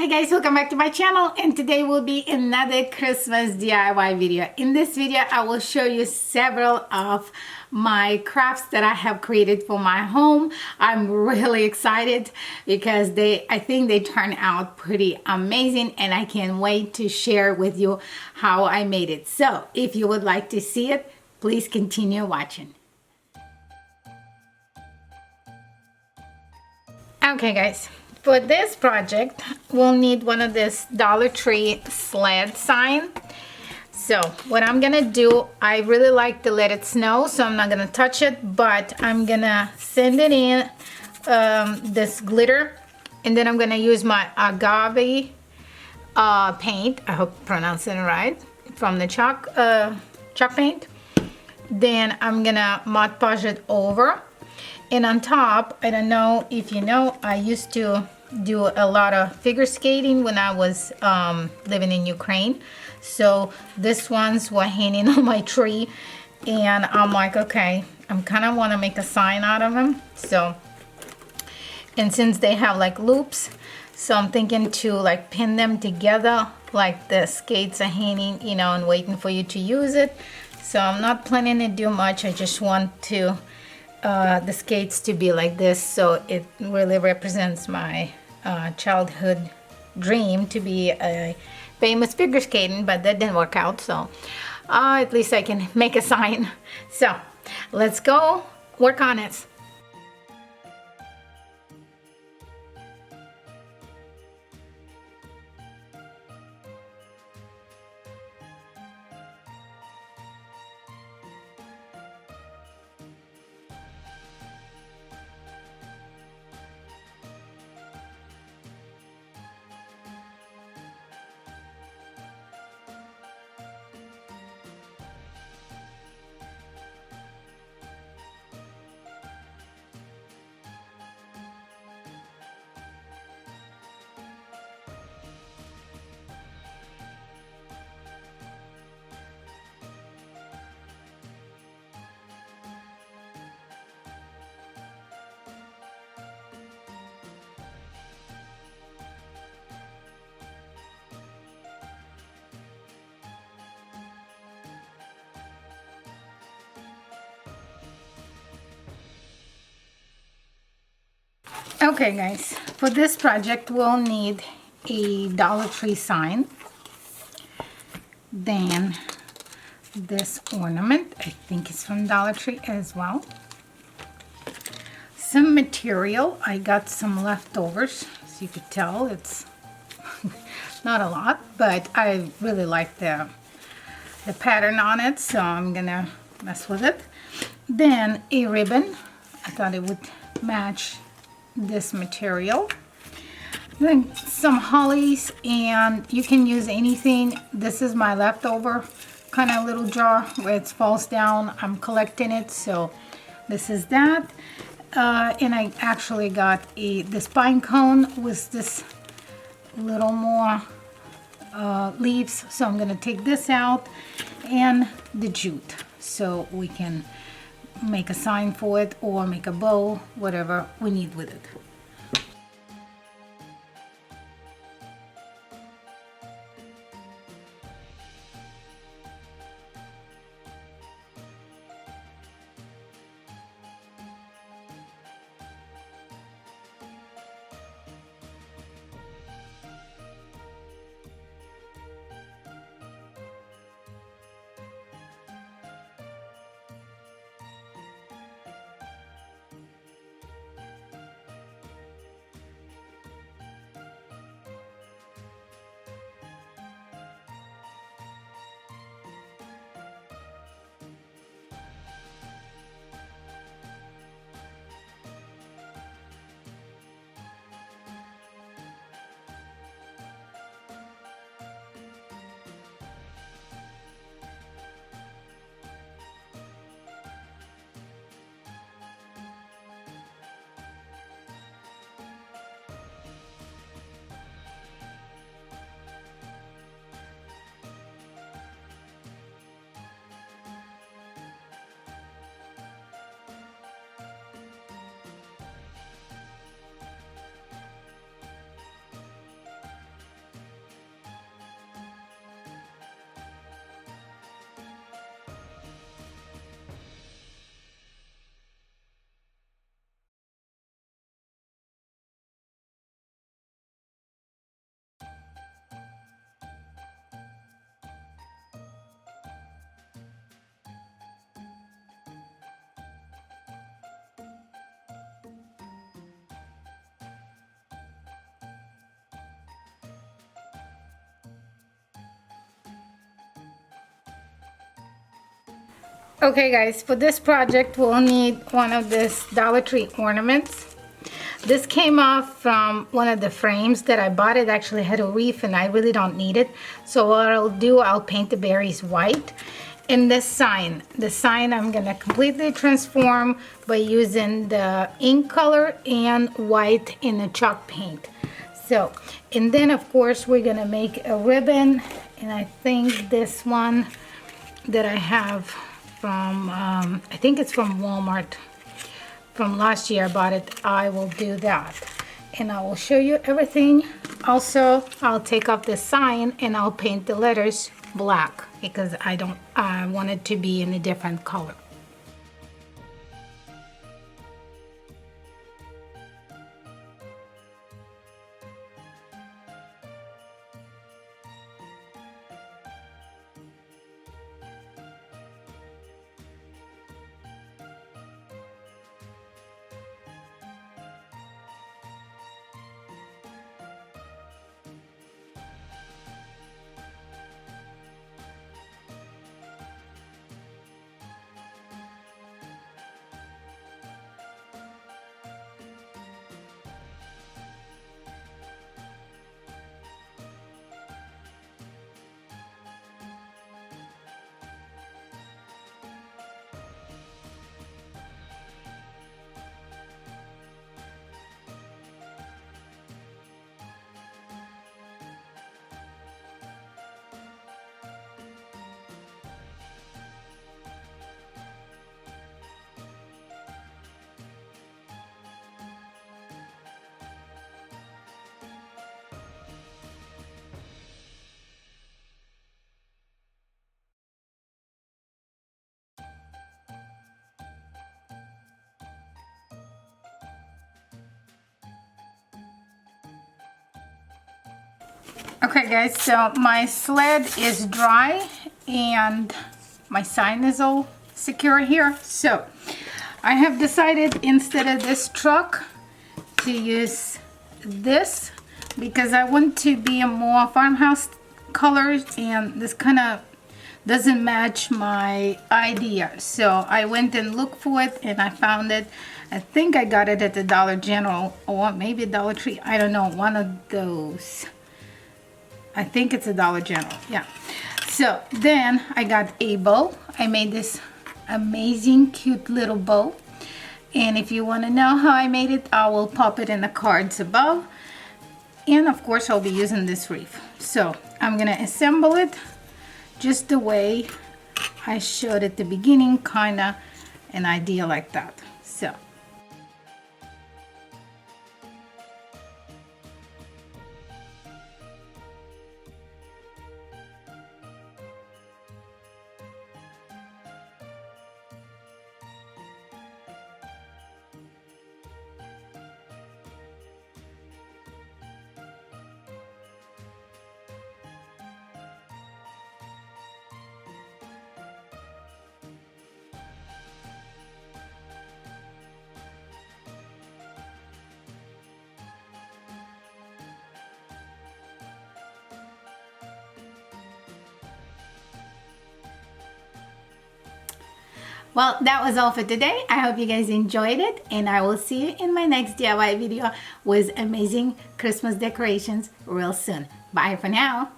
Hi guys, welcome back to my channel, and today will be another Christmas DIY video. In this video I will show you several of my crafts that I have created for my home. I'm really excited because I think they turn out pretty amazing, and I can't wait to share with you how I made it. So if you would like to see it, please continue watching. Okay guys, for this project we'll need one of this Dollar Tree sled sign. So what I'm gonna do, I really like to let it snow, so I'm not gonna touch it, but I'm gonna send it in this glitter, and then I'm gonna use my agave paint, I hope I'm pronouncing it right, from the chalk paint. Then I'm gonna Mod Podge it over. And on top, I don't know if you know, I used to do a lot of figure skating when I was living in Ukraine. So these ones were hanging on my tree, and I'm like, okay, I'm kind of want to make a sign out of them. So, and since they have like loops, so I'm thinking to like pin them together like the skates are hanging, you know, and waiting for you to use it. So I'm not planning to do much. I just want to the skates to be like this, so it really represents my childhood dream to be a famous figure skating, but that didn't work out, so at least I can make a sign. So let's go work on it. Okay guys, for this project we'll need a Dollar Tree sign, then this ornament, I think it's from Dollar Tree as well, some material. I got some leftovers, as you could tell it's not a lot, but I really like the pattern on it, so I'm gonna mess with it. Then a ribbon, I thought it would match this material. Then some hollies, and you can use anything. This is my leftover kind of little jar where it falls down. I'm collecting it, so this is that. And I actually got this pine cone with this little more leaves, so I'm gonna take this out, and the jute, so we can make a sign for it or make a bow, whatever we need with it. Okay guys, for this project we'll need one of this Dollar Tree ornaments. This came off from one of the frames that I bought. It actually had a reef and I really don't need it. So what I'll do, I'll paint the berries white. And the sign I'm gonna completely transform by using the ink color and white in the chalk paint. So, and then of course we're gonna make a ribbon, and I think this one that I have from, I think it's from Walmart. From last year I bought it. I will do that. And I will show you everything. Also, I'll take off the sign and I'll paint the letters black because I want it to be in a different color. Okay guys, so my sled is dry and my sign is all secure here. So I have decided instead of this truck to use this because I want to be a more farmhouse colors, and this kind of doesn't match my idea. So I went and looked for it and I found it. I think I got it at the Dollar General or maybe Dollar Tree. I don't know, one of those. I think it's a Dollar General, yeah. So then I got a bow. I made this amazing cute little bow, and if you want to know how I made it, I will pop it in the cards above. And of course I'll be using this wreath. So I'm gonna assemble it just the way I showed at the beginning, kind of an idea like that. So well, that was all for today. I hope you guys enjoyed it, and I will see you in my next DIY video with amazing Christmas decorations real soon. Bye for now.